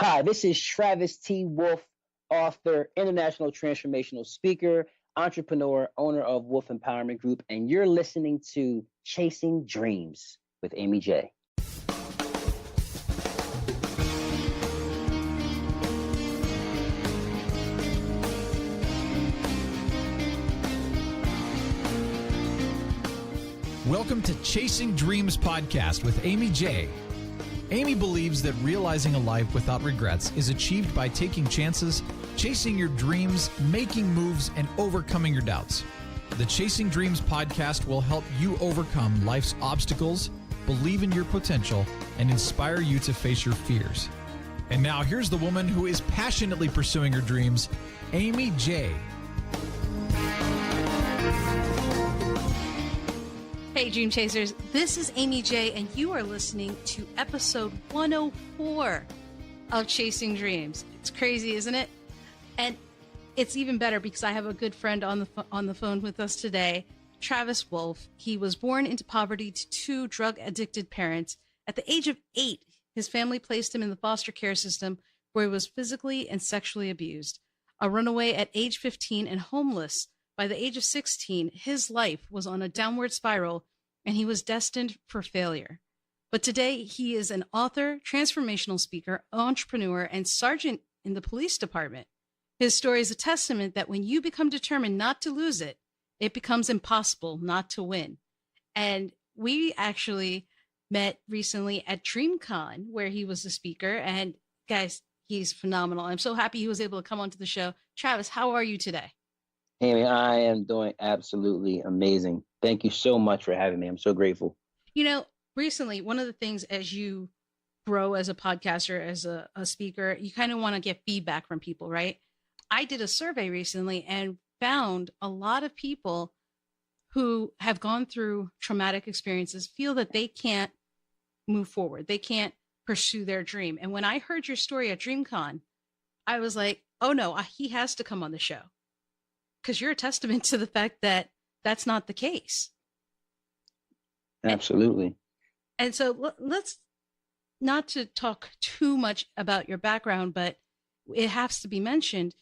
Hi, this is Travis T. Wolfe, author, international transformational speaker, entrepreneur, owner of WolfeMpowerment Group, and you're listening to Chasing Dreams with Amy J. Welcome to Chasing Dreams podcast with Amy J. Amy believes that realizing a life without regrets is achieved by taking chances, chasing your dreams, making moves, and overcoming your doubts. The Chasing Dreams podcast will help you overcome life's obstacles, believe in your potential, and inspire you to face your fears. And now here's the woman who is passionately pursuing her dreams, Amy J. Hey, Dream Chasers, this is Amy J, and you are listening to episode 104 of Chasing Dreams. It's crazy, isn't it? And it's even better because I have a good friend on the phone with us today, Travis Wolfe. He was born into poverty to two drug-addicted parents. At the age of 8, his family placed him in the foster care system where he was physically and sexually abused. A runaway at age 15 and homeless by the age of 16, his life was on a downward spiral and he was destined for failure. But today he is an author, transformational speaker, entrepreneur, and sergeant in the police department. His story is a testament that when you become determined not to lose it, it becomes impossible not to win. And we actually met recently at DreamCon where he was a speaker. And guys, he's phenomenal. I'm so happy he was able to come onto the show. Travis, how are you today? Amy, I am doing absolutely amazing. Thank you so much for having me. I'm so grateful. You know, recently, one of the things as you grow as a podcaster, as a speaker, you kind of want to get feedback from people, right? I did a survey recently and found a lot of people who have gone through traumatic experiences feel that they can't move forward. They can't pursue their dream. And when I heard your story at DreamCon, I was like, oh no, he has to come on the show. Because you're a testament to the fact that that's not the case. Absolutely. And so let's not to talk too much about your background, but it has to be mentioned.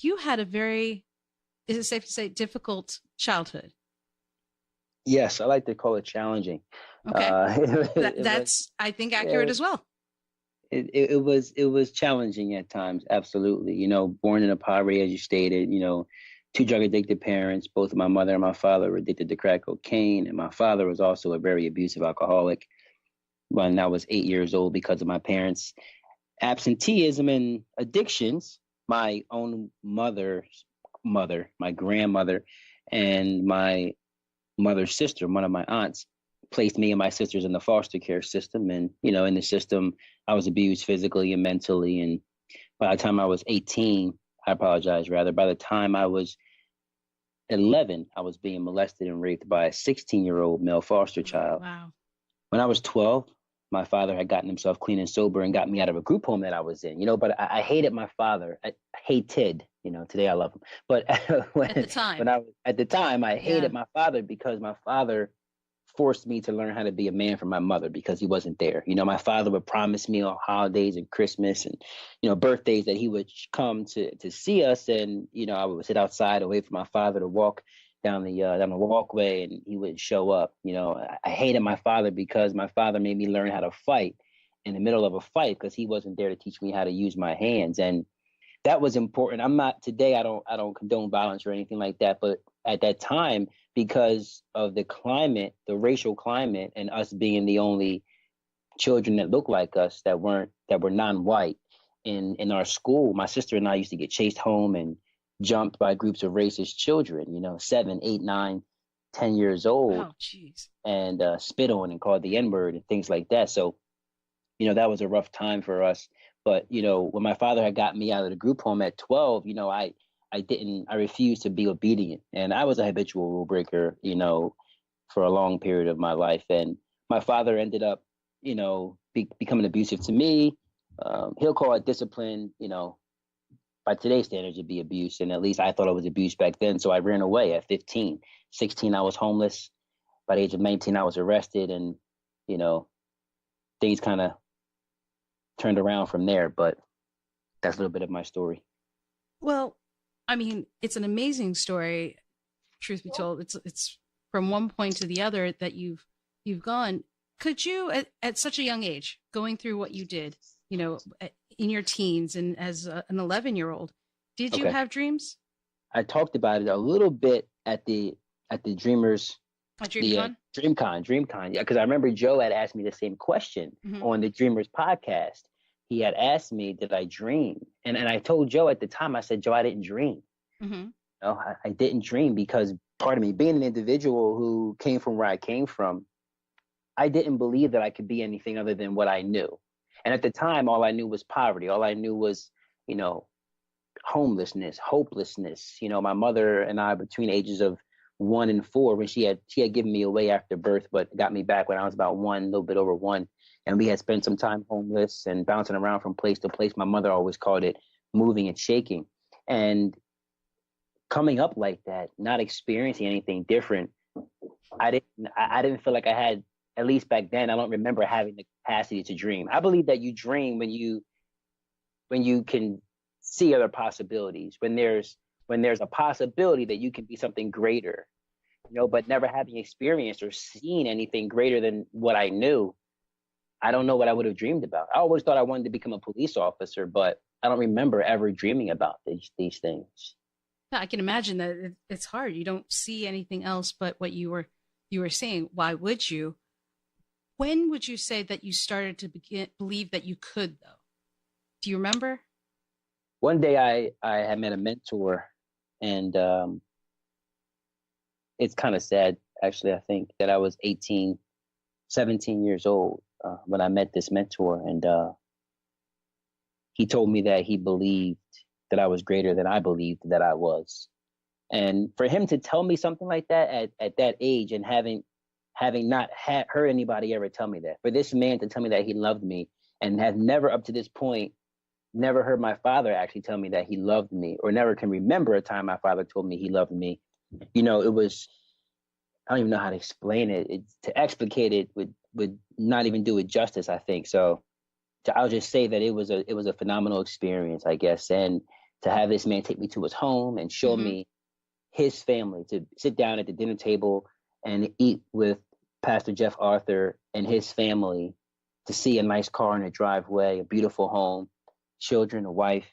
You had a very, is it safe to say, difficult childhood? Yes, I like to call it challenging. Okay. That's, I think, accurate as well. It was challenging at times. Absolutely. You know, born in a poverty, as you stated, you know, two drug addicted parents. Both my mother and my father were addicted to crack cocaine. And my father was also a very abusive alcoholic when I was 8 years old because of my parents' absenteeism and addictions. My own mother's mother, my grandmother, and my mother's sister, one of my aunts, placed me and my sisters in the foster care system. And, you know, in the system, I was abused physically and mentally. And by the time I was 18, by the time I was 11, I was being molested and raped by a 16-year-old male foster child. Wow. When I was 12, my father had gotten himself clean and sober and got me out of a group home that I was in, you know, but I hated my father. I hated, you know, today I love him. But at the time, I hated my father because my father forced me to learn how to be a man for my mother because he wasn't there. You know, my father would promise me on holidays and Christmas and, you know, birthdays that he would come to see us. And, you know, I would sit outside and wait for my father to walk down the walkway and he wouldn't show up. You know, I hated my father because my father made me learn how to fight in the middle of a fight because he wasn't there to teach me how to use my hands. And that was important. I'm not today. I don't condone violence or anything like that. But at that time, because of the climate, the racial climate, and us being the only children that looked like us that were non-white in our school, my sister and I used to get chased home and jumped by groups of racist children, you know, 7, 8, 9, 10 years old. Oh, geez. And spit on and called the N-word and things like that. So, you know, that was a rough time for us. But, you know, when my father had got me out of the group home at 12, you know, I refused to be obedient. And I was a habitual rule breaker, you know, for a long period of my life. And my father ended up, you know, becoming abusive to me. He'll call it discipline, you know, by today's standards, it'd be abuse. And at least I thought it was abuse back then. So I ran away at 15. 16, I was homeless. By the age of 19, I was arrested. And, you know, things kind of turned around from there. But that's a little bit of my story. Well, I mean, it's an amazing story. Truth be told, it's from one point to the other that you've gone. Could you, at such a young age, going through what you did, in your teens and as an 11-year-old, did you have dreams? I talked about it a little bit at the Dreamers. At DreamCon? DreamCon. Yeah, because I remember Joe had asked me the same question on the Dreamers podcast. He had asked me, did I dream? And I told Joe at the time, I said, Joe, I didn't dream. No, I didn't dream because, pardon me, being an individual who came from where I came from, I didn't believe that I could be anything other than what I knew. And at the time, all I knew was poverty. All I knew was, homelessness, hopelessness. My mother and I, between ages of 1 and 4, when she had given me away after birth, but got me back when I was about 1, a little bit over 1. And we had spent some time homeless and bouncing around from place to place. My mother always called it moving and shaking. And coming up like that, not experiencing anything different, I didn't feel like I had, at least back then, I don't remember having the capacity to dream. I believe that you dream when you can see other possibilities, when there's a possibility that you can be something greater, but never having experienced or seen anything greater than what I knew, I don't know what I would have dreamed about. I always thought I wanted to become a police officer, but I don't remember ever dreaming about these things. Yeah, I can imagine that it's hard. You don't see anything else but what you were saying. Why would you? When would you say that you started to believe that you could, though? Do you remember? One day I had met a mentor, and it's kind of sad, actually. I think that I was 18, 17 years old when I met this mentor, and he told me that he believed that I was greater than I believed that I was. And for him to tell me something like that at that age, and having not heard anybody ever tell me that, for this man to tell me that he loved me, and have never up to this point, never heard my father actually tell me that he loved me, or never can remember a time my father told me he loved me. It was, I don't even know how to explain it. To explicate it would not even do it justice, I think. So I'll just say that it was a phenomenal experience, I guess. And to have this man take me to his home and show me his family, to sit down at the dinner table and eat with Pastor Jeff Arthur and his family, to see a nice car in a driveway, a beautiful home, children, a wife.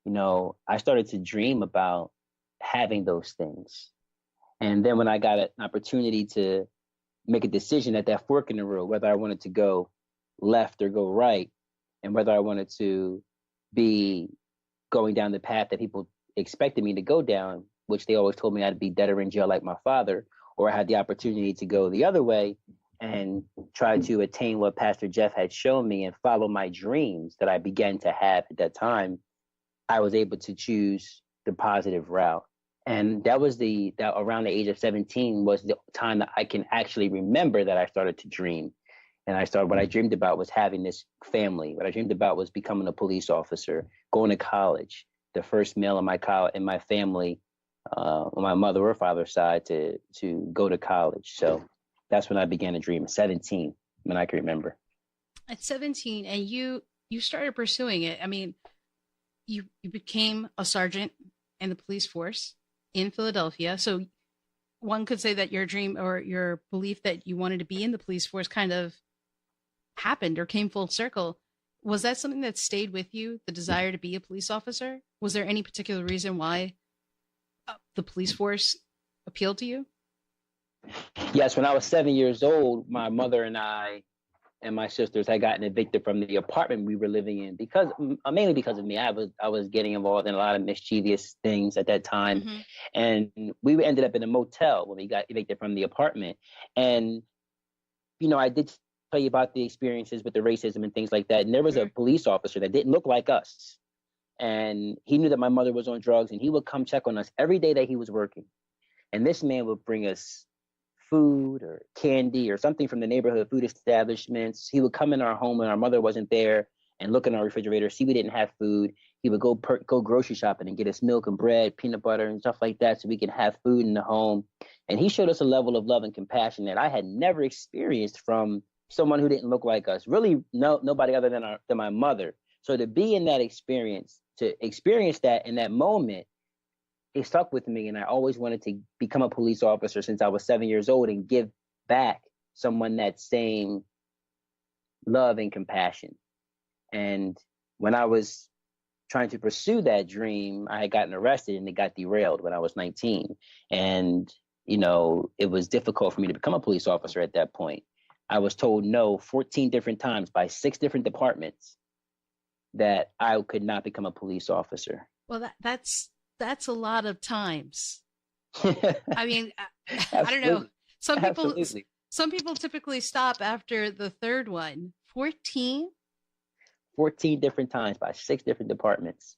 I started to dream about having those things. And then when I got an opportunity to make a decision at that fork in the road, whether I wanted to go left or go right, and whether I wanted to be going down the path that people expected me to go down, which they always told me I'd be dead or in jail like my father, or I had the opportunity to go the other way and try to attain what Pastor Jeff had shown me and follow my dreams that I began to have at that time, I was able to choose the positive route. And that was that around the age of 17 was the time that I can actually remember that I started to dream. And what I dreamed about was having this family. What I dreamed about was becoming a police officer, going to college, the first male in my family, on my mother or father's side, to go to college. So that's when I began to dream at 17, when I can remember. At 17, and you started pursuing it. I mean, you became a sergeant in the police force in Philadelphia. So one could say that your dream or your belief that you wanted to be in the police force kind of happened or came full circle. Was that something that stayed with you, the desire to be a police officer? Was there any particular reason why the police force appealed to you? Yes, when I was 7 years old, my mother and I and my sisters had gotten evicted from the apartment we were living in mainly because of me. I was getting involved in a lot of mischievous things at that time, and we ended up in a motel when we got evicted from the apartment. And I did tell you about the experiences with the racism and things like that. And there was a police officer that didn't look like us, and he knew that my mother was on drugs, and he would come check on us every day that he was working. And this man would bring us food or candy or something from the neighborhood food establishments. He would come in our home when our mother wasn't there and look in our refrigerator, see we didn't have food. He would go grocery shopping and get us milk and bread, peanut butter and stuff like that so we could have food in the home. And he showed us a level of love and compassion that I had never experienced from someone who didn't look like us. Really, nobody other than my mother. So to be in that experience, to experience that in that moment, it stuck with me. And I always wanted to become a police officer since I was 7 years old and give back someone that same love and compassion. And when I was trying to pursue that dream, I had gotten arrested and it got derailed when I was 19. And, you know, it was difficult for me to become a police officer at that point. I was told no 14 different times by 6 different departments that I could not become a police officer. Well, that's a lot of times. I mean, I don't know. Some people typically stop after the third one. 14 different times by 6 different departments.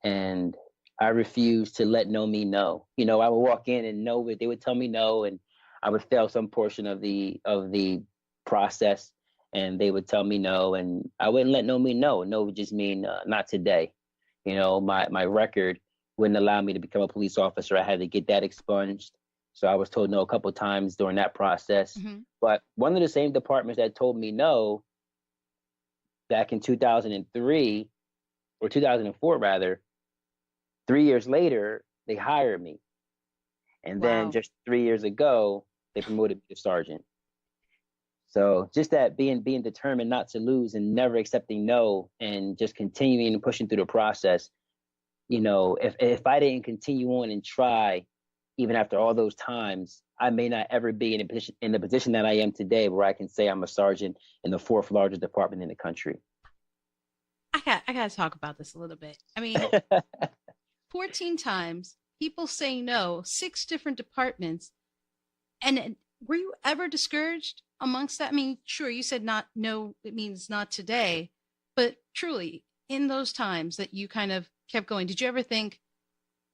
And I refused to let no mean no. You know, I would walk in and no, they would tell me no, and I would fail some portion of the process, and they would tell me no, and I wouldn't let no mean no. No would just mean not today. You know, my record wouldn't allow me to become a police officer. I had to get that expunged. So I was told no a couple of times during that process. Mm-hmm. But one of the same departments that told me no back in 2003 or 2004 rather, 3 years later, they hired me. And then just 3 years ago, they promoted me to sergeant. So just that being determined not to lose and never accepting no and just continuing and pushing through the process. You know, if I didn't continue on and try, even after all those times, I may not ever be in the position that I am today, where I can say I'm a sergeant in the 4th largest department in the country. I got to talk about this a little bit. I mean, 14 times, people say no, 6 different departments. And were you ever discouraged amongst that? I mean, sure, you said not no, it means not today, but truly in those times that you kind of kept going, did you ever think,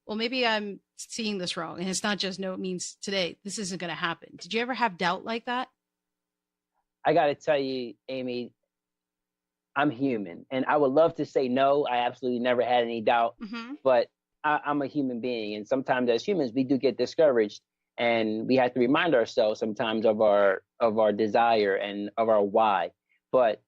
well, maybe I'm seeing this wrong and it's not just no, it means today, this isn't going to happen? Did you ever have doubt like that? I got to tell you, Amy, I'm human and I would love to say no. I absolutely never had any doubt, but I'm a human being. And sometimes as humans, we do get discouraged, and we have to remind ourselves sometimes of our desire and of our why. But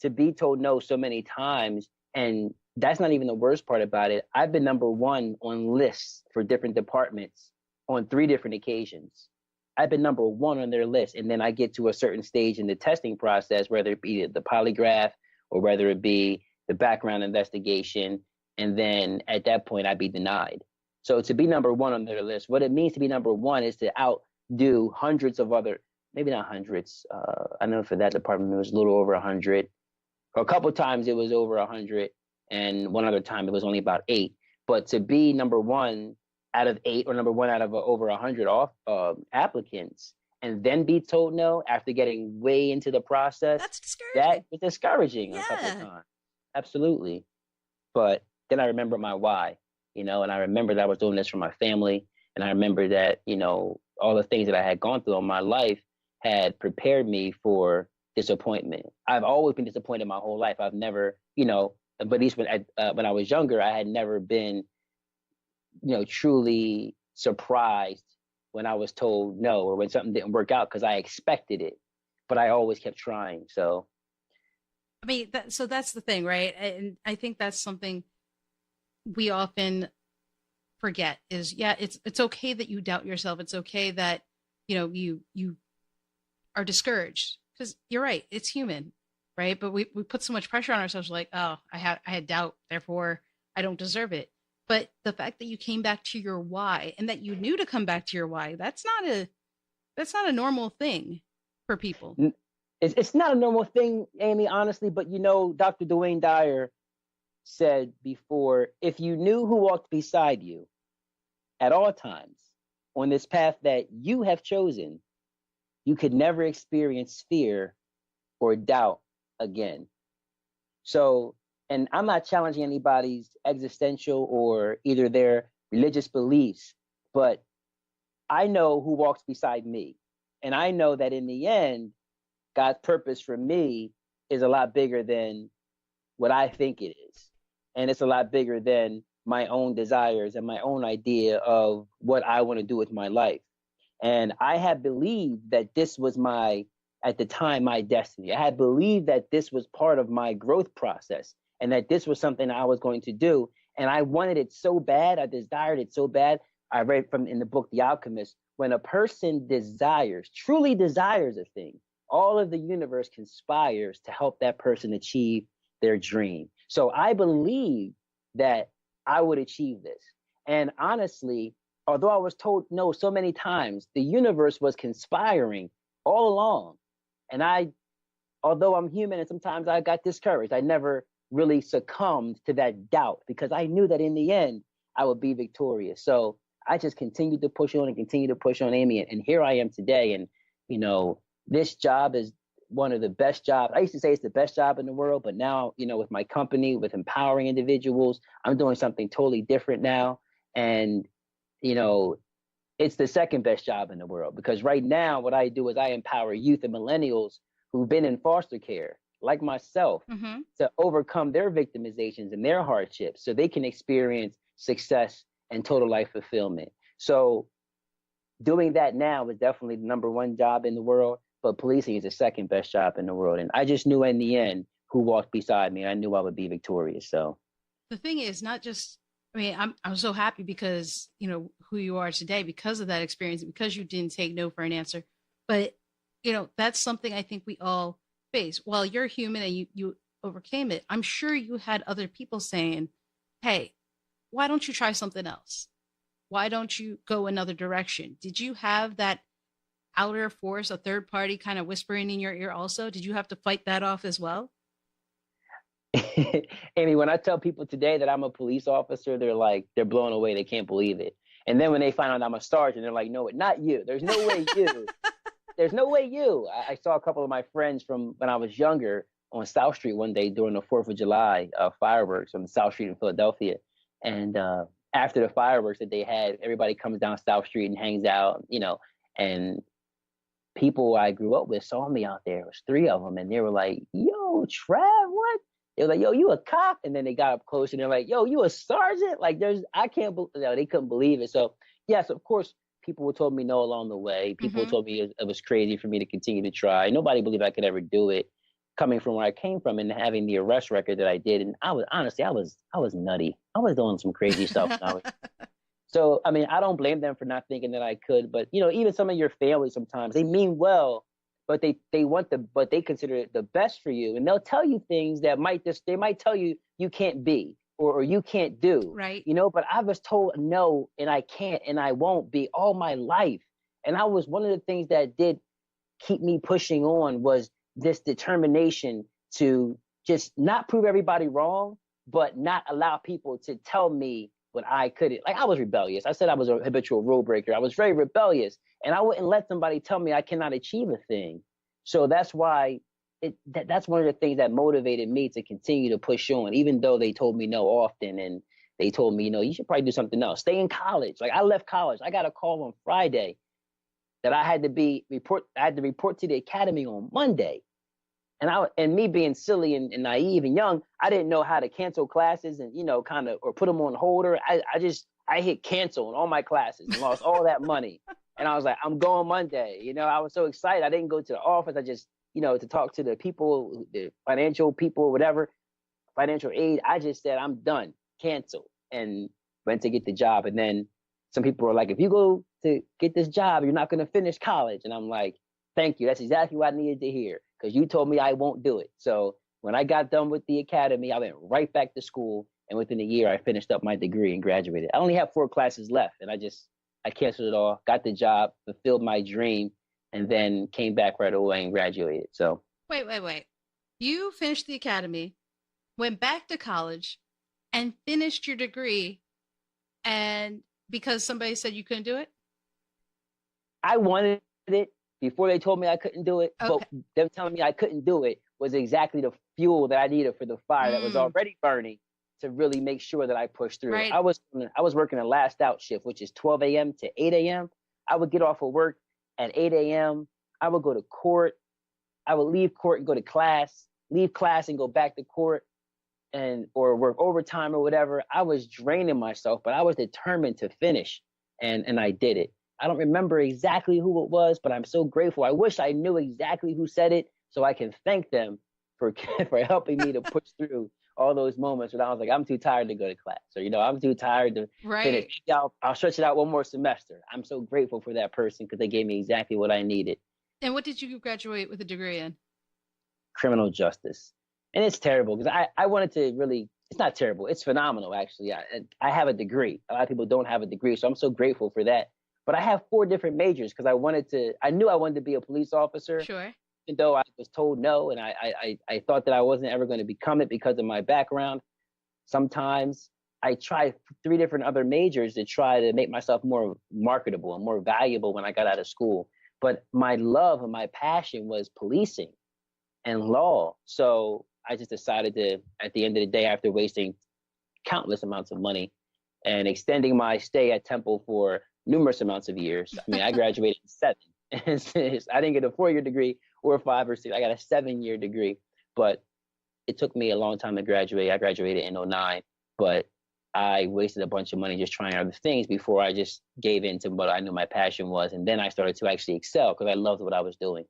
to be told no so many times, and that's not even the worst part about it. I've been number 1 on lists for different departments on 3 different occasions. I've been number 1 on their list. And then I get to a certain stage in the testing process, whether it be the polygraph or whether it be the background investigation. And then at that point, I'd be denied. So to be number 1 on their list, what it means to be number 1 is to outdo hundreds of other, maybe not hundreds. I know for that department, it was a little over 100. Or a couple of times it was over 100. And one other time it was only about 8. But to be number 1 out of 8 or number 1 out of over 100 applicants and then be told no after getting way into the process, that's discouraging. That is discouraging a couple of times. Absolutely. But then I remember my why, you know, and I remember that I was doing this for my family. And I remember that, you know, all the things that I had gone through in my life had prepared me for disappointment. I've always been disappointed my whole life. I've never, you know, but at least when I was younger, I had never been, you know, truly surprised when I was told no or when something didn't work out, because I expected it, but I always kept trying. So, I mean, so that's the thing, right? And I think that's something we often forget is, it's okay that you doubt yourself. It's okay that, you know, you are discouraged, because you're right. It's human. Right. But we put so much pressure on ourselves, like, oh, I had doubt, therefore I don't deserve it. But the fact that you came back to your why and that you knew to come back to your why, that's not a normal thing for people. It's not a normal thing, Amy, honestly. But, you know, Dr. Dwayne Dyer said before, if you knew who walked beside you at all times on this path that you have chosen, you could never experience fear or doubt again. So, and I'm not challenging anybody's existential or either their religious beliefs, but I know who walks beside me. And I know that in the end, God's purpose for me is a lot bigger than what I think it is. And it's a lot bigger than my own desires and my own idea of what I want to do with my life. And I had believed that this was at the time, my destiny. I had believed that this was part of my growth process. and that this was something I was going to do. And I wanted it so bad. I desired it so bad. I read from in the book, The Alchemist, when a person truly desires a thing, all of the universe conspires to help that person achieve their dream. So I believe that I would achieve this. And honestly, although I was told no so many times, the universe was conspiring all along. And although I'm human and sometimes I got discouraged, I never really succumbed to that doubt because I knew that in the end, I would be victorious. So I just continued to push on and continue to push on, Amy. And here I am today. And, this job is one of the best jobs. I used to say it's the best job in the world, but now, with my company, with empowering individuals, I'm doing something totally different now. And, it's the second best job in the world because right now what I do is I empower youth and millennials who've been in foster care, like myself, to overcome their victimizations and their hardships so they can experience success and total life fulfillment. So doing that now is definitely the number one job in the world, but policing is the second best job in the world. And I just knew in the end who walked beside me. I knew I would be victorious. So the thing is not just, I'm so happy because, who you are today because of that experience, because you didn't take no for an answer. But, that's something I think we all face. While you're human and you overcame it, I'm sure you had other people saying, hey, why don't you try something else? Why don't you go another direction? Did you have that outer force, a third party kind of whispering in your ear also? Did you have to fight that off as well? Amy, when I tell people today that I'm a police officer, they're blown away. They can't believe it. And then when they find out I'm a sergeant, they're like, no, not you. There's no way you. There's no way you. I saw a couple of my friends from when I was younger on South Street one day during the 4th of July fireworks on South Street in Philadelphia. And after the fireworks that they had, everybody comes down South Street and hangs out, and people I grew up with saw me out there. It was 3 of them. And they were like, yo, Trav, what? They were like, yo, you a cop? And then they got up close and they're like, yo, you a sergeant? Like they couldn't believe it. So yes, of course, people told me no along the way. People told me it was crazy for me to continue to try. Nobody believed I could ever do it coming from where I came from and having the arrest record that I did. And I was nutty. I was doing some crazy stuff. So, I don't blame them for not thinking that I could, but even some of your family, sometimes they mean well, but they want but they consider it the best for you. And they'll tell you things that they might tell you can't be or you can't do, right? But I was told no, and I can't, and I won't be all my life. And I was, one of the things that did keep me pushing on was this determination to just not prove everybody wrong, but not allow people to tell me what I couldn't. Like, I was rebellious. I said I was a habitual rule breaker. I was very rebellious, and I wouldn't let somebody tell me I cannot achieve a thing. So that's why that's one of the things that motivated me to continue to push on, even though they told me no often, and they told me, you should probably do something else. Stay in college. Like, I left college. I got a call on Friday that I had to report to the academy on Monday. And me being silly and naive and young, I didn't know how to cancel classes and, or put them on hold. Or I hit cancel on all my classes and lost all that money. And I was like, I'm going Monday. I was so excited. I didn't go to the office. I just, to talk to the people, the financial people, or whatever, financial aid. I just said, I'm done, cancel, and went to get the job. And then some people were like, if you go to get this job, you're not going to finish college. And I'm like, thank you. That's exactly what I needed to hear, because you told me I won't do it. So when I got done with the academy, I went right back to school. And within a year, I finished up my degree and graduated. I only have 4 classes left. And I canceled it all, got the job, fulfilled my dream, and then came back right away and graduated. So wait. You finished the academy, went back to college, and finished your degree. And because somebody said you couldn't do it? I wanted it before they told me I couldn't do it. Okay. But them telling me I couldn't do it was exactly the fuel that I needed for the fire that was already burning to really make sure that I pushed through. Right. I was working a last out shift, which is 12 a.m. to 8 a.m. I would get off of work at 8 a.m. I would go to court. I would leave court and go to class, leave class and go back to court or work overtime or whatever. I was draining myself, but I was determined to finish, and I did it. I don't remember exactly who it was, but I'm so grateful. I wish I knew exactly who said it so I can thank them for helping me to push through all those moments when I was like, I'm too tired to go to class, or, I'm too tired to finish. I'll stretch it out one more semester. I'm so grateful for that person because they gave me exactly what I needed. And what did you graduate with a degree in? Criminal justice. And it's terrible because I wanted to really, it's not terrible. It's phenomenal, actually. I have a degree. A lot of people don't have a degree. So I'm so grateful for that. But I have 4 different majors because I knew I wanted to be a police officer. Sure. Even though I was told no, and I thought that I wasn't ever going to become it because of my background. Sometimes I tried 3 different other majors to try to make myself more marketable and more valuable when I got out of school. But my love and my passion was policing and law. So I just decided to, at the end of the day, after wasting countless amounts of money and extending my stay at Temple for numerous amounts of years. I mean, I graduated in 7. I didn't get a 4-year degree or a 5 or 6. I got a 7-year degree, but it took me a long time to graduate. I graduated in 2009, but I wasted a bunch of money just trying other things before I just gave in to what I knew my passion was. And then I started to actually excel because I loved what I was doing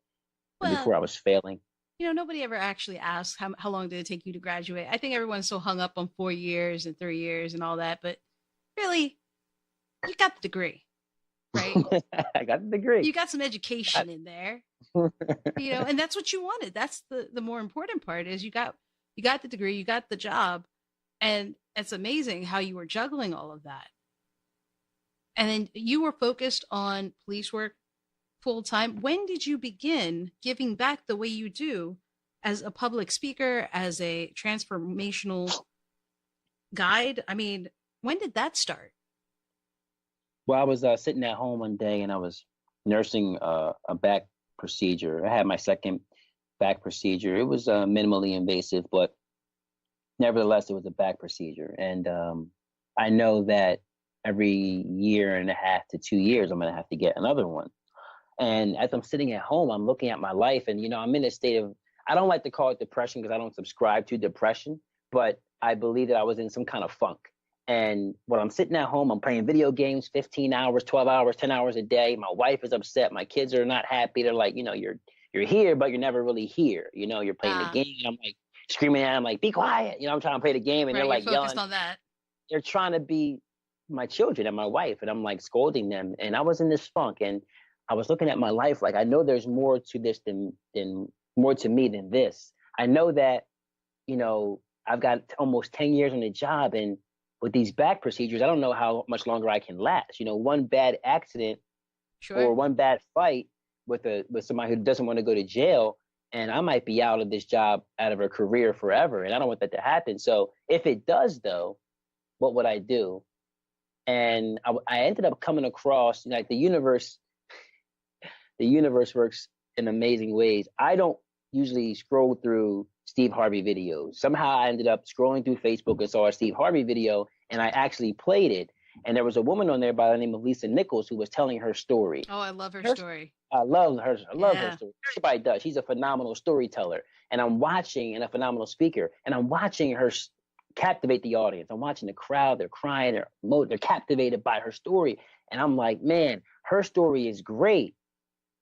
before I was failing. Nobody ever actually asks how long did it take you to graduate. I think everyone's so hung up on 4 years and 3 years and all that, but really, you got the degree, right? I got the degree. You got some education in there, and that's what you wanted. That's the more important part is you got the degree, you got the job, and it's amazing how you were juggling all of that. And then you were focused on police work full time. When did you begin giving back the way you do as a public speaker, as a transformational guide? I mean, when did that start? Well, I was sitting at home one day and I was nursing a back procedure. I had my second back procedure. It was minimally invasive, but nevertheless, it was a back procedure. And I know that every 1.5 to 2 years, I'm going to have to get another one. And as I'm sitting at home, I'm looking at my life and, I'm in a state of, I don't like to call it depression because I don't subscribe to depression, but I believe that I was in some kind of funk. And when I'm sitting at home, I'm playing video games, 15 hours, 12 hours, 10 hours a day. My wife is upset. My kids are not happy. They're like, you're here, but you're never really here. You're playing the game. I'm like screaming at them, like, be quiet. I'm trying to play the game and they're like yelling. On that. They're trying to be my children and my wife. And I'm like scolding them. And I was in this funk and I was looking at my life like, I know there's more to this than more to me than this. I know that, I've got almost 10 years on the job, and with these back procedures, I don't know how much longer I can last. One bad accident or one bad fight with somebody who doesn't want to go to jail, and I might be out of this job, out of a career forever. And I don't want that to happen. So if it does, though, what would I do? And I ended up coming across, like the universe works in amazing ways. I don't usually scroll through Steve Harvey videos. Somehow I ended up scrolling through Facebook and saw a Steve Harvey video, and I actually played it. And there was a woman on there by the name of Lisa Nichols who was telling her story. Oh, I love her story. I love her. I love her story. Everybody does. She's a phenomenal storyteller. And a phenomenal speaker. And I'm watching her captivate the audience. I'm watching the crowd. They're crying. They're captivated by her story. And I'm like, man, her story is great.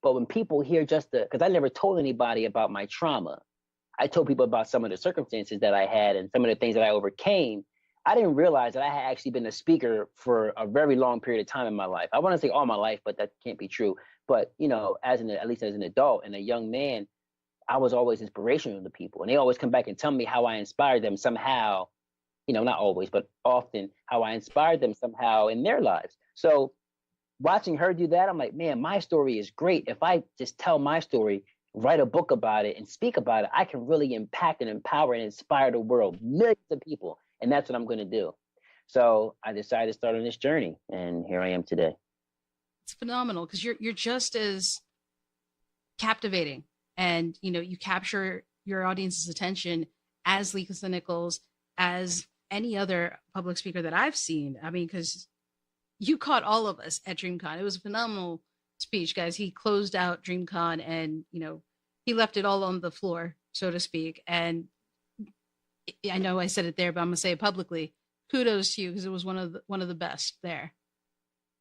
But when people hear because I never told anybody about my trauma. I told people about some of the circumstances that I had and some of the things that I overcame. I didn't realize that I had actually been a speaker for a very long period of time in my life. I want to say all my life, but that can't be true. But, at least as an adult and a young man, I was always inspirational to people. And they always come back and tell me how I inspired them somehow, not always, but often how I inspired them somehow in their lives. So watching her do that, I'm like, man, my story is great. If I just tell my story, write a book about it and speak about it, I can really impact and empower and inspire the world, millions of people. And that's what I'm going to do. So I decided to start on this journey, and here I am today. It's phenomenal because you're just as captivating, and you capture your audience's attention as Lisa Nichols, as any other public speaker that I've seen. I mean, because you caught all of us at DreamCon. It was a phenomenal speech, guys. He closed out DreamCon, and he left it all on the floor, so to speak. And I know I said it there, but I'm gonna say it publicly. Kudos to you because it was one of the best there.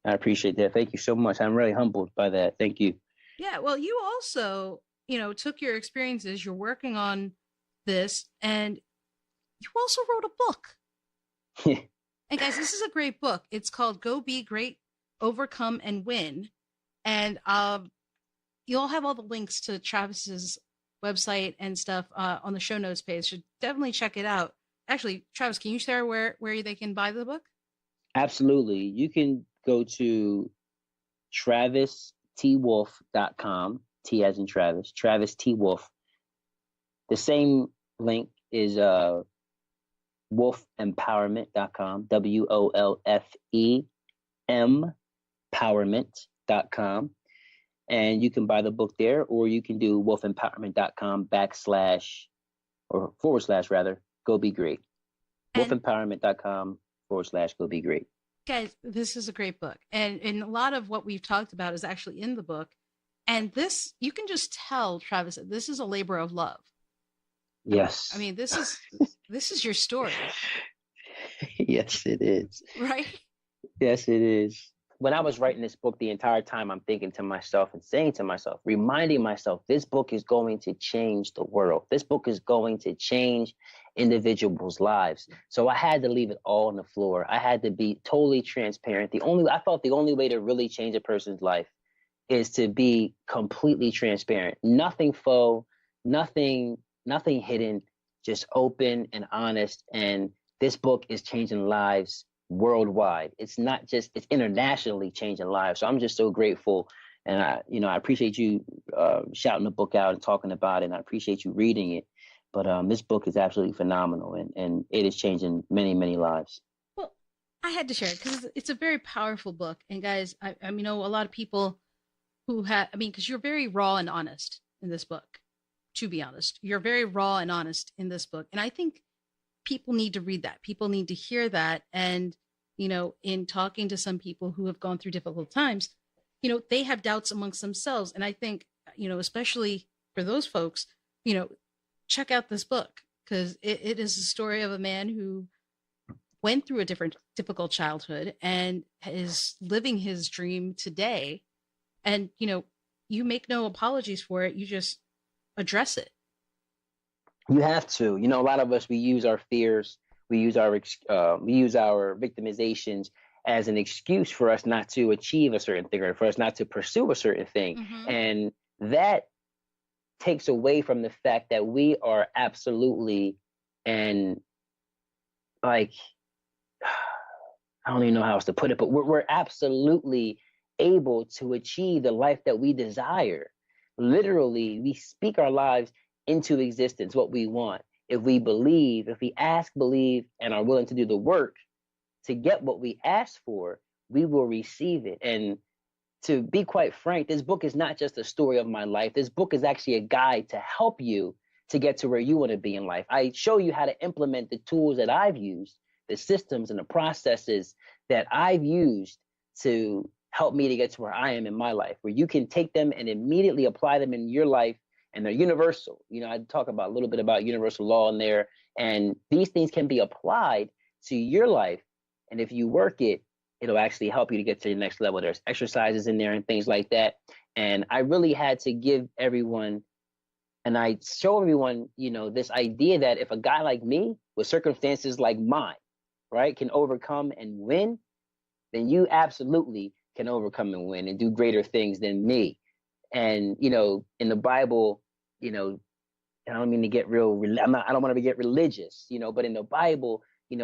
I appreciate that. Thank you so much. I'm really humbled by that. Thank you. Yeah. Well, you also, took your experiences. You're working on this, and you also wrote a book. And guys, this is a great book. It's called Go Be Great, Overcome and Win. And you'll have all the links to Travis's website and stuff on the show notes page. So definitely check it out. Actually, Travis, can you share where they can buy the book? Absolutely. You can go to TravisTWolfe.com, T as in Travis, Travis T. Wolfe. The same link is WolfeMpowerment.com, WolfeMpowerment.com. And you can buy the book there, or you can do WolfeMpowerment.com / Go Be Great. WolfeMpowerment.com / Go Be Great. Guys, this is a great book. And a lot of what we've talked about is actually in the book. And this, you can just tell, Travis, this is a labor of love. Yes. I mean, this is your story. Yes, it is. Right? Yes, it is. When I was writing this book, the entire time I'm thinking to myself and saying to myself, reminding myself, this book is going to change the world. This book is going to change individuals' lives. So I had to leave it all on the floor. I had to be totally transparent. I felt the only way to really change a person's life is to be completely transparent. Nothing faux, nothing hidden, just open and honest. And this book is changing lives worldwide. It's not just, it's internationally changing lives. So I'm just so grateful. And I appreciate you shouting the book out and talking about it. And I appreciate you reading it. But this book is absolutely phenomenal, and it is changing many, many lives. Well, I had to share it because it's a very powerful book. And guys, I know a lot of people who because you're very raw and honest in this book, to be honest. You're very raw and honest in this book. And I think people need to read that. People need to hear that. And, in talking to some people who have gone through difficult times, they have doubts amongst themselves. And I think, especially for those folks, check out this book because it is a story of a man who went through a difficult childhood and is living his dream today. And, you make no apologies for it. You just address it. You have to. A lot of us, we use our fears, we use our victimizations as an excuse for us not to achieve a certain thing or for us not to pursue a certain thing. Mm-hmm. And that takes away from the fact that we are absolutely I don't even know how else to put it, but we're absolutely able to achieve the life that we desire. Literally, we speak our lives into existence, what we want. If we believe, if we ask, believe, and are willing to do the work to get what we ask for, we will receive it. And to be quite frank, this book is not just a story of my life. This book is actually a guide to help you to get to where you want to be in life. I show you how to implement the tools that I've used, the systems and the processes that I've used to help me to get to where I am in my life, where you can take them and immediately apply them in your life. And they're universal. I talk about a little bit about universal law in there. And these things can be applied to your life. And if you work it, it'll actually help you to get to the next level. There's exercises in there and things like that. And I really had to give everyone, and I show everyone, this idea that if a guy like me with circumstances like mine, right, can overcome and win, then you absolutely can overcome and win and do greater things than me. And, in the Bible, I don't mean to get I don't want to get religious, but in the Bible,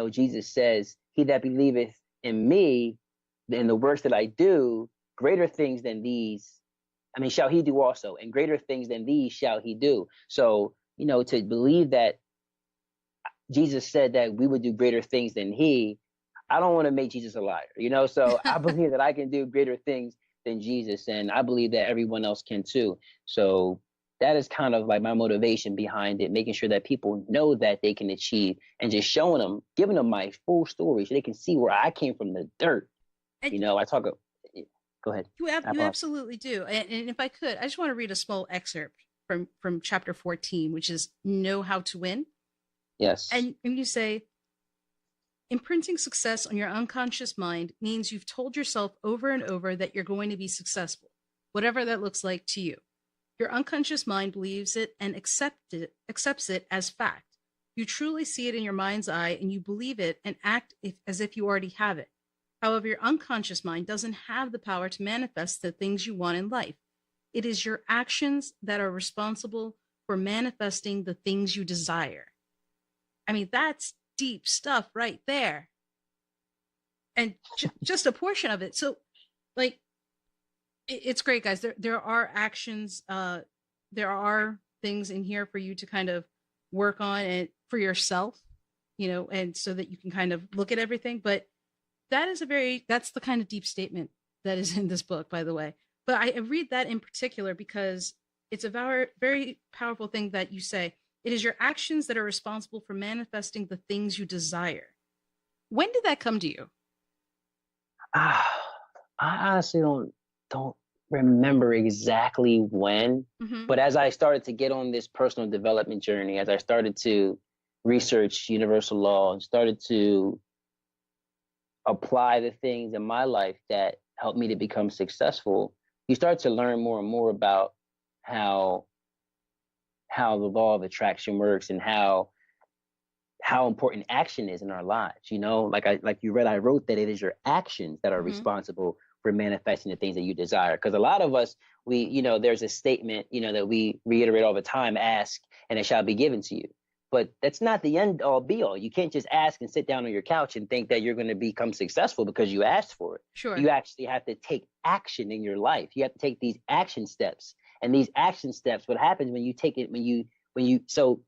Jesus says, he that believeth in me, in the works that I do, greater things than these, shall he do also, and greater things than these shall he do. So, to believe that Jesus said that we would do greater things than he, I don't want to make Jesus a liar, so I believe that I can do greater things than Jesus, and I believe that everyone else can too. So that is kind of like my motivation behind it, making sure that people know that they can achieve, and just showing them, giving them my full story so they can see where I came from, the dirt. And I talk. Go ahead. You absolutely do. And if I could, I just want to read a small excerpt from chapter 14, which is Know How to Win. Yes. And you say, imprinting success on your unconscious mind means you've told yourself over and over that you're going to be successful, whatever that looks like to you. Your unconscious mind believes it and accepts it as fact. You truly see it in your mind's eye and you believe it and act as if you already have it. However, your unconscious mind doesn't have the power to manifest the things you want in life. It is your actions that are responsible for manifesting the things you desire. I mean, that's deep stuff right there. And just a portion of it. So, like, it's great, guys. There are actions. There are things in here for you to kind of work on and for yourself, and so that you can kind of look at everything. But that's the kind of deep statement that is in this book, by the way. But I read that in particular because it's a very, very powerful thing that you say. It is your actions that are responsible for manifesting the things you desire. When did that come to you? I honestly don't remember exactly when, but as I started to get on this personal development journey, as I started to research universal law and started to apply the things in my life that helped me to become successful, you start to learn more and more about how the law of attraction works and how important action is in our lives. Like you read, I wrote that it is your actions that are responsible for manifesting the things that you desire. Because a lot of us, there's a statement, that we reiterate all the time: ask and it shall be given to you. But that's not the end all be all. You can't just ask and sit down on your couch and think that you're going to become successful because you asked for it. Sure. You actually have to take action in your life. You have to take these action steps. And these action steps, what happens when you take it, so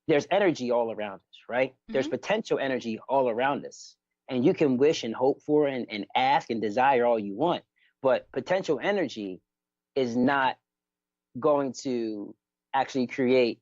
there's energy all around us, right? There's potential energy all around us. And you can wish and hope for and ask and desire all you want. But potential energy is not going to actually create,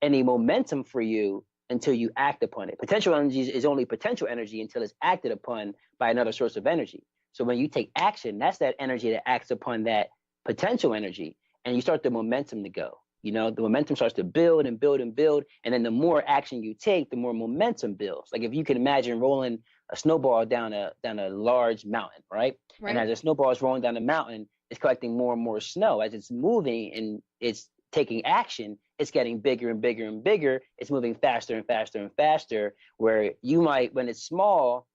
any momentum for you until you act upon it. Potential energy is only potential energy until it's acted upon by another source of energy. So when you take action, that's that energy that acts upon that potential energy, and you start the momentum to go. The momentum starts to build and build and build. And then the more action you take, the more momentum builds. Like if you can imagine rolling a snowball down a large mountain, right? And as the snowball is rolling down the mountain, it's collecting more and more snow. As it's moving and it's taking action, it's getting bigger and bigger and bigger. It's moving faster and faster and faster, where you might, when it's small,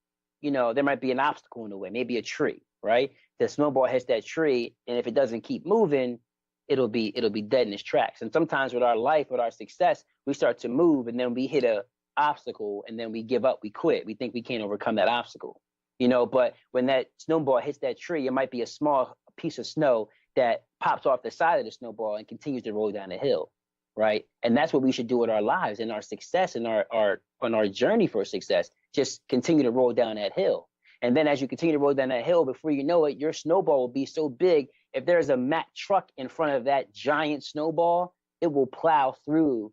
there might be an obstacle in the way, maybe a tree, right? The snowball hits that tree, and if it doesn't keep moving, it'll be dead in its tracks. And sometimes with our life, with our success, we start to move and then we hit a obstacle and then we give up, we quit. We think we can't overcome that obstacle, but when that snowball hits that tree, it might be a small piece of snow that pops off the side of the snowball and continues to roll down the hill, right? And that's what we should do with our lives and our success and on our journey for success. Just continue to roll down that hill. And then as you continue to roll down that hill, before you know it, your snowball will be so big. If there's a Mack truck in front of that giant snowball, it will plow through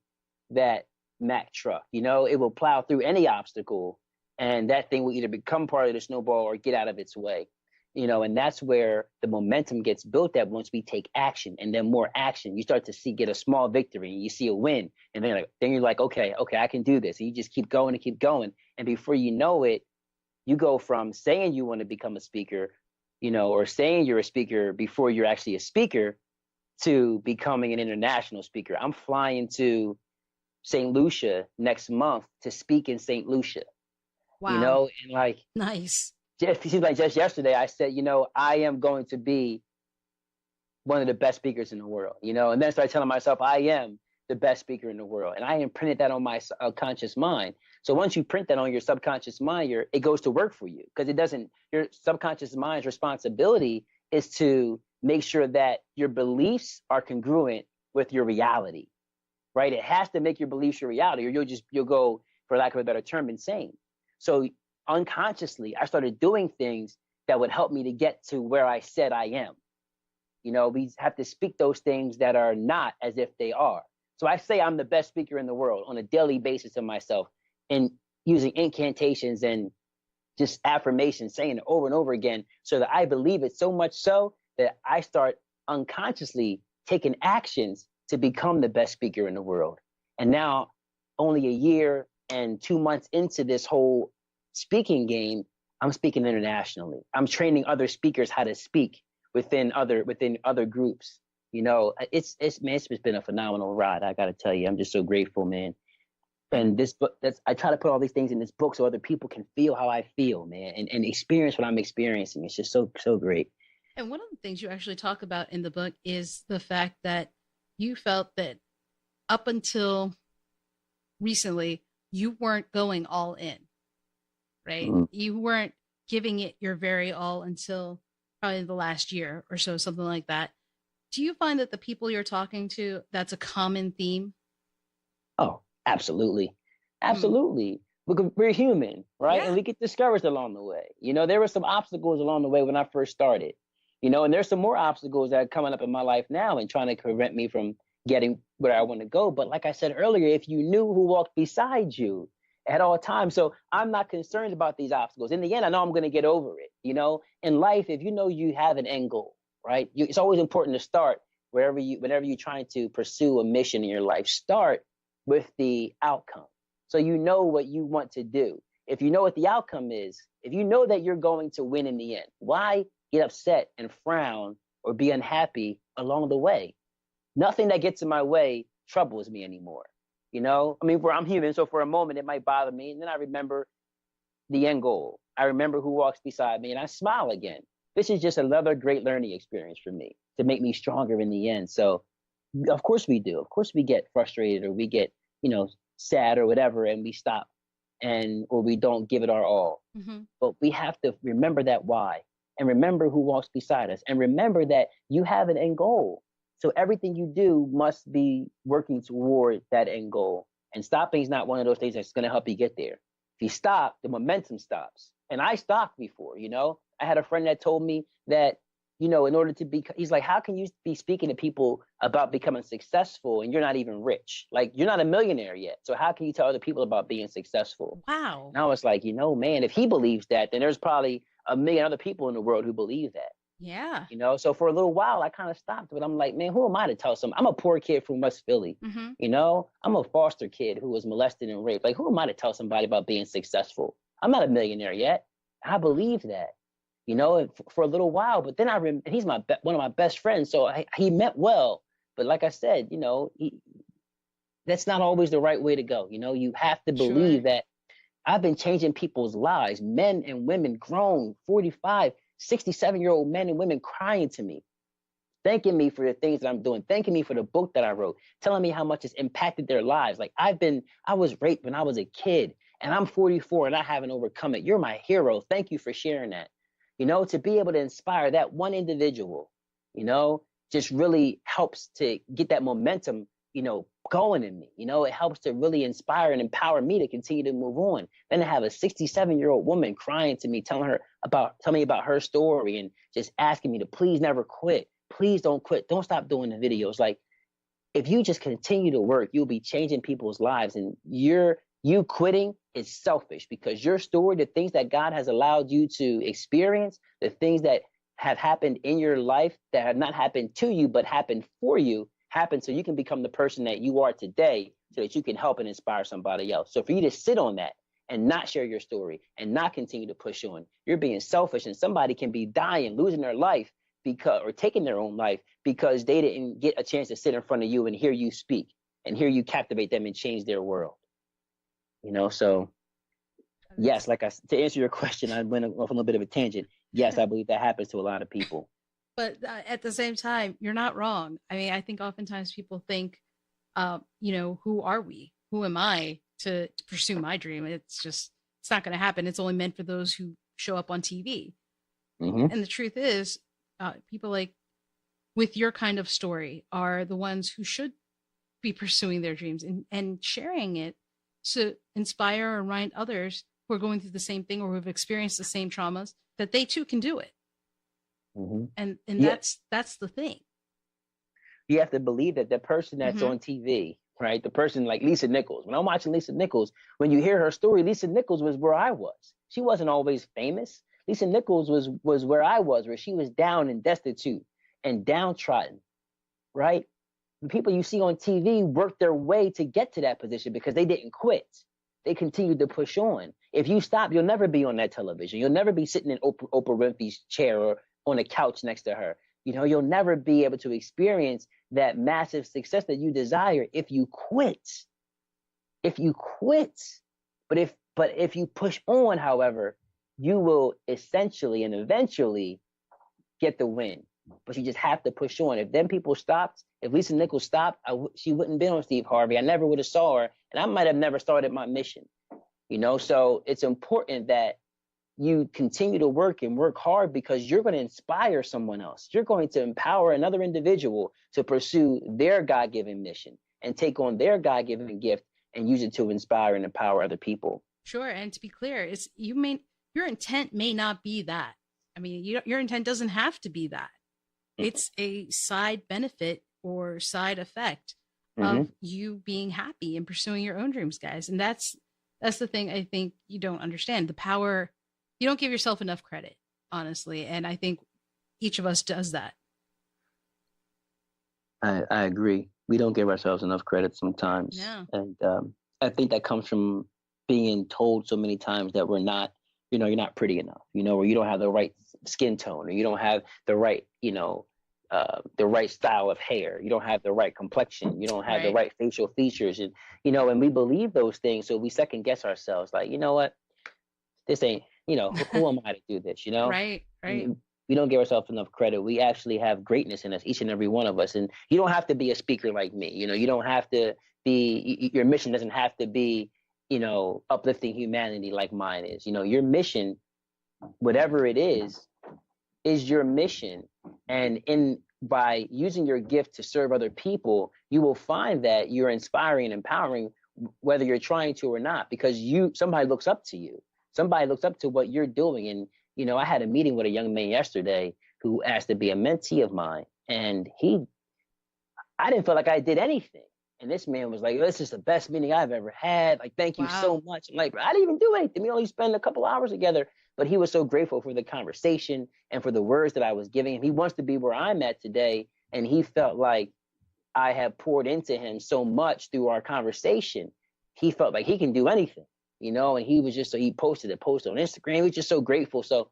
that Mack truck. It will plow through any obstacle, and that thing will either become part of the snowball or get out of its way. And that's where the momentum gets built at once we take action, and then more action. You start to get a small victory, and you see a win, and then you're like, okay, I can do this. And you just keep going and keep going. And before you know it, you go from saying you want to become a speaker, or saying you're a speaker before you're actually a speaker, to becoming an international speaker. I'm flying to St. Lucia next month to speak in St. Lucia. Wow. And nice. It seems like just yesterday I said, I am going to be one of the best speakers in the world, and then I started telling myself I am the best speaker in the world. And I imprinted that on my subconscious mind. So once you print that on your subconscious mind, it goes to work for you, because your subconscious mind's responsibility is to make sure that your beliefs are congruent with your reality, right? It has to make your beliefs your reality, or you'll go, for lack of a better term, insane. So unconsciously, I started doing things that would help me to get to where I said I am. We have to speak those things that are not as if they are. So I say I'm the best speaker in the world on a daily basis of myself, and using incantations and just affirmations, saying it over and over again, so that I believe it so much so that I start unconsciously taking actions to become the best speaker in the world. And now, only a year and 2 months into this whole speaking game, I'm speaking internationally. I'm training other speakers how to speak within other groups. Man, it's been a phenomenal ride. I got to tell you, I'm just so grateful, man. And this book, I try to put all these things in this book so other people can feel how I feel, man, and experience what I'm experiencing. It's just so great. And one of the things you actually talk about in the book is the fact that you felt that up until recently, you weren't going all in, right? Mm-hmm. You weren't giving it your very all until probably the last year or so, something like that. Do you find that the people you're talking to, that's a common theme? Oh, absolutely. Absolutely. Because we're human, right? Yeah. And we get discouraged along the way. There were some obstacles along the way when I first started, and there's some more obstacles that are coming up in my life now and trying to prevent me from getting where I want to go. But like I said earlier, if you knew who walked beside you at all times, so I'm not concerned about these obstacles. In the end, I know I'm going to get over it. In life, if you have an end goal, right? It's always important to start whenever you're trying to pursue a mission in your life, start with the outcome. So you know what you want to do. If you know what the outcome is, if you know that you're going to win in the end, why get upset and frown or be unhappy along the way? Nothing that gets in my way troubles me anymore. I'm human, so for a moment it might bother me, and then I remember the end goal. I remember who walks beside me, and I smile again. This is just another great learning experience for me to make me stronger in the end. So of course we do. Of course we get frustrated or we get, sad or whatever, and we stop or we don't give it our all. Mm-hmm. But we have to remember that why, and remember who walks beside us, and remember that you have an end goal. So everything you do must be working toward that end goal. And stopping is not one of those things that's going to help you get there. If you stop, the momentum stops. And I stopped before, I had a friend that told me that, in order to be, he's like, how can you be speaking to people about becoming successful and you're not even rich? Like, you're not a millionaire yet. So how can you tell other people about being successful? Wow. And I was like, man, if he believes that, then there's probably a million other people in the world who believe that. Yeah. So for a little while, I kind of stopped, but I'm like, man, who am I to tell someone? I'm a poor kid from West Philly. Mm-hmm. I'm a foster kid who was molested and raped. Like, who am I to tell somebody about being successful? I'm not a millionaire yet. I believe that, for a little while, but then and he's one of my best friends. So he meant well, but like I said, that's not always the right way to go. You have to believe that I've been changing people's lives, men and women, grown, 45, 67-year-old men and women crying to me, thanking me for the things that I'm doing, thanking me for the book that I wrote, telling me how much it's impacted their lives. Like, I was raped when I was a kid, and I'm 44 and I haven't overcome it. You're my hero. Thank you for sharing that. To be able to inspire that one individual, just really helps to get that momentum, going in me. It helps to really inspire and empower me to continue to move on. Then to have a 67-year-old woman crying to me, telling me about her story and just asking me to please never quit. Please don't quit. Don't stop doing the videos. Like, if you just continue to work, you'll be changing people's lives, and you quitting is selfish, because your story, the things that God has allowed you to experience, the things that have happened in your life that have not happened to you, but happened for you, happened so you can become the person that you are today, so that you can help and inspire somebody else. So for you to sit on that and not share your story and not continue to push on, you're being selfish, and somebody can be dying, losing their life or taking their own life because they didn't get a chance to sit in front of you and hear you speak and hear you captivate them and change their world. So yes, to answer your question, I went off on a little bit of a tangent. Yes, I believe that happens to a lot of people. But at the same time, you're not wrong. I mean, I think oftentimes people think, who are we? Who am I to pursue my dream? It's not going to happen. It's only meant for those who show up on TV. Mm-hmm. And the truth is, people like with your kind of story are the ones who should be pursuing their dreams and sharing it to inspire and remind others who are going through the same thing or who have experienced the same traumas that they too can do it. Mm-hmm. And that's the thing. You have to believe that the person that's on TV, right? The person like Lisa Nichols. When I'm watching Lisa Nichols, when you hear her story, Lisa Nichols was where I was. She wasn't always famous. Lisa Nichols was where I was, where she was down and destitute and downtrodden, right? The people you see on TV worked their way to get to that position because they didn't quit. They continued to push on. If you stop, you'll never be on that television. You'll never be sitting in Oprah Winfrey's chair or on a couch next to her. You'll never be able to experience that massive success that you desire if you quit. If you quit. But if you push on, however, you will essentially and eventually get the win. But you just have to push on. If them people stopped, if Lisa Nichols stopped, she wouldn't have been on Steve Harvey. I never would have saw her, and I might have never started my mission. So it's important that you continue to work and work hard, because you're going to inspire someone else. You're going to empower another individual to pursue their God-given mission and take on their God-given gift and use it to inspire and empower other people. Sure. And to be clear, your intent may not be that. I mean, your intent doesn't have to be that. It's a side benefit or side effect of you being happy and pursuing your own dreams, guys. And that's the thing I think you don't understand. The power, you don't give yourself enough credit, honestly. And I think each of us does that. I agree. We don't give ourselves enough credit sometimes. No. And I think that comes from being told so many times that we're not, you're not pretty enough, or you don't have the right skin tone, or you don't have the right, the right style of hair. You don't have the right complexion. You don't have the right facial features. And, and we believe those things. So we second guess ourselves like, you know what, this ain't, who am I to do this, Right. We don't give ourselves enough credit. We actually have greatness in us, each and every one of us. And you don't have to be a speaker like me. You don't have to be, your mission doesn't have to be, uplifting humanity like mine is. Your mission, whatever it is your mission. And by using your gift to serve other people, you will find that you're inspiring and empowering, whether you're trying to or not, because somebody looks up to you. Somebody looks up to what you're doing. And, I had a meeting with a young man yesterday who asked to be a mentee of mine. And I didn't feel like I did anything. And this man was like, this is the best meeting I've ever had. Like, thank you so much. I'm like, I didn't even do anything. We only spent a couple hours together. But he was so grateful for the conversation and for the words that I was giving him. He wants to be where I'm at today. And he felt like I have poured into him so much through our conversation. He felt like he can do anything, and he was he posted a post on Instagram. He was just so grateful. So,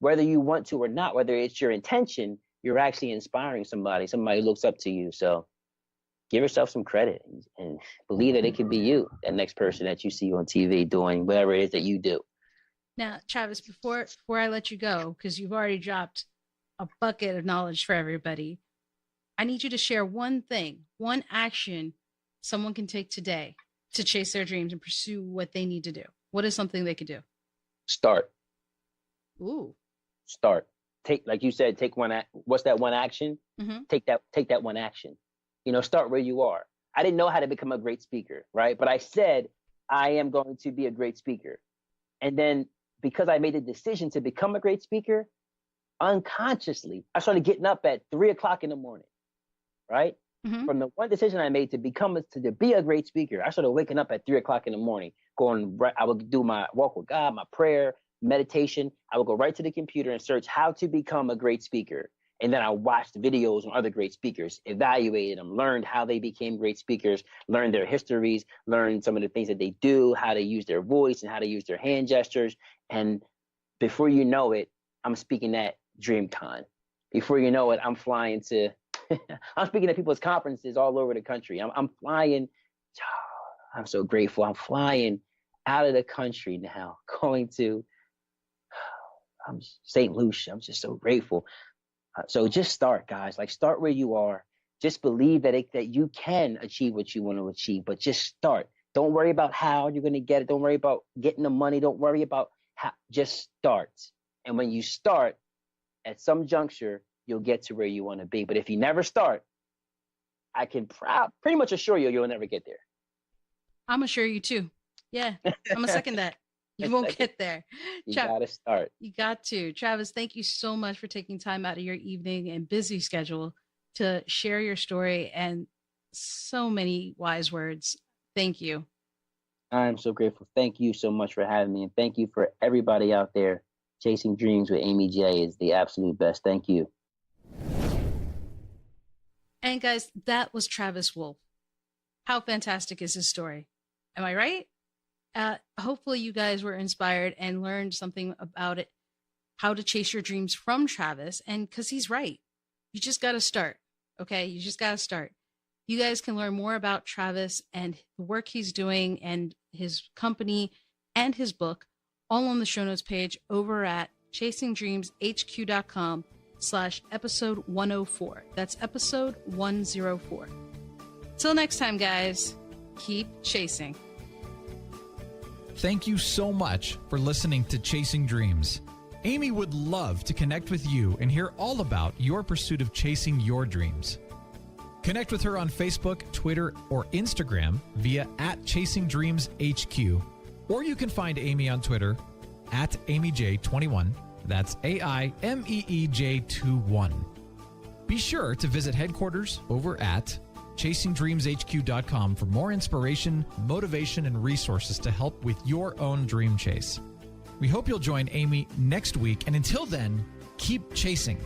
whether you want to or not, whether it's your intention, you're actually inspiring somebody looks up to you. So give yourself some credit and believe that it could be you, that next person that you see on TV doing whatever it is that you do. Now, Travis, before I let you go, because you've already dropped a bucket of knowledge for everybody, I need you to share one thing, one action someone can take today to chase their dreams and pursue what they need to do. What is something they could do? Start. Ooh. Start. Like you said, take one. What's that one action? Mm-hmm. Take that one action. Start where you are. I didn't know how to become a great speaker, right? But I said, I am going to be a great speaker. And then because I made the decision to become a great speaker, unconsciously, I started getting up at 3:00 in the morning, right? Mm-hmm. From the one decision I made to be a great speaker, I started waking up at 3:00 in the morning, I would do my walk with God, my prayer, meditation. I would go right to the computer and search how to become a great speaker. And then I watched videos on other great speakers, evaluated them, learned how they became great speakers, learned their histories, learned some of the things that they do, how to use their voice and how to use their hand gestures. And before you know it, I'm speaking at DreamCon. Before you know it, I'm flying to, I'm speaking at people's conferences all over the country. I'm flying. I'm so grateful. I'm flying out of the country now, going to St. Lucia. I'm just so grateful. So just start, guys. Like, start where you are. Just believe that you can achieve what you want to achieve, but just start. Don't worry about how you're going to get it. Don't worry about getting the money. Don't worry about how. Just start. And when you start, at some juncture, you'll get to where you want to be. But if you never start, I can pretty much assure you'll never get there. I'm assure you too. Yeah, I'm gonna second that. You won't get there. You gotta start. You got to. Travis, thank you so much for taking time out of your evening and busy schedule to share your story and so many wise words. Thank you. I'm so grateful. Thank you so much for having me. And thank you for everybody out there. Chasing Dreams with Amy J is the absolute best. Thank you. And guys, that was Travis Wolfe. How fantastic is his story? Am I right? Hopefully you guys were inspired and learned something about it, how to chase your dreams from Travis. And because he's right, You just got to start. Okay. You just got to start. You guys can learn more about Travis and the work he's doing and his company and his book all on the show notes page over at chasingdreamshq.com/episode 104. That's episode 104. Till next time, guys, keep chasing. Thank you so much for listening to Chasing Dreams. Amy would love to connect with you and hear all about your pursuit of chasing your dreams. Connect with her on Facebook, Twitter, or Instagram via @ChasingDreamsHQ. Or you can find Amy on Twitter @AmyJ21. That's AIMEEJ21. Be sure to visit headquarters over at chasingdreamshq.com for more inspiration, motivation, and resources to help with your own dream chase. We hope you'll join Amy next week, and until then, keep chasing.